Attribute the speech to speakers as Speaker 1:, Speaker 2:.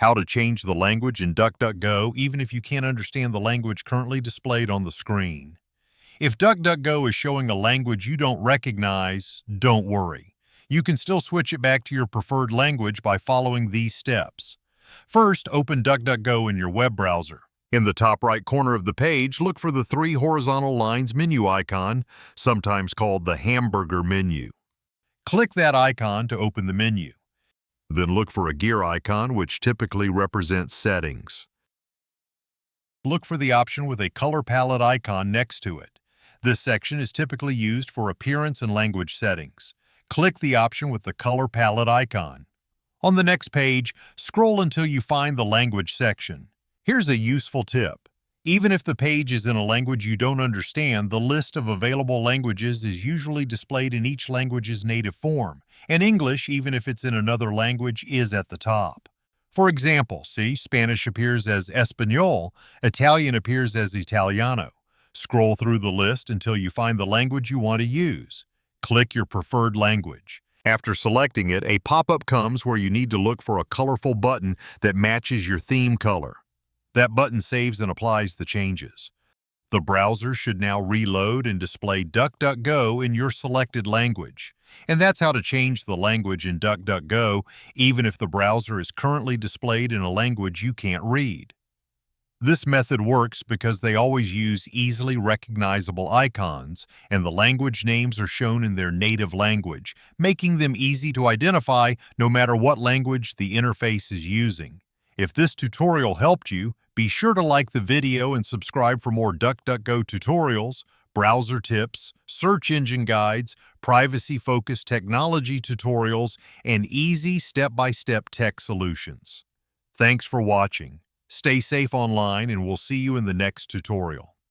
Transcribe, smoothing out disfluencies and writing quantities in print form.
Speaker 1: How to change the language in DuckDuckGo even if you can't understand the language currently displayed on the screen. If DuckDuckGo is showing a language you don't recognize, don't worry. You can still switch it back to your preferred language by following these steps. First, open DuckDuckGo in your web browser. In the top right corner of the page, look for the 3 horizontal lines menu icon, sometimes called the hamburger menu. Click that icon to open the menu. Then look for a gear icon, which typically represents settings. Look for the option with a color palette icon next to it. This section is typically used for appearance and language settings. Click the option with the color palette icon. On the next page, scroll until you find the language section. Here's a useful tip. Even if the page is in a language you don't understand, the list of available languages is usually displayed in each language's native form, and English, even if it's in another language, is at the top. For example, see, Spanish appears as Español, Italian appears as Italiano. Scroll through the list until you find the language you want to use. Click your preferred language. After selecting it, a pop-up comes where you need to look for a colorful button that matches your theme color. That button saves and applies the changes. The browser should now reload and display DuckDuckGo in your selected language. And that's how to change the language in DuckDuckGo, even if the browser is currently displayed in a language you can't read. This method works because they always use easily recognizable icons, and the language names are shown in their native language, making them easy to identify no matter what language the interface is using. If this tutorial helped you, be sure to like the video and subscribe for more DuckDuckGo tutorials, browser tips, search engine guides, privacy-focused technology tutorials, and easy step-by-step tech solutions. Thanks for watching. Stay safe online, and we'll see you in the next tutorial.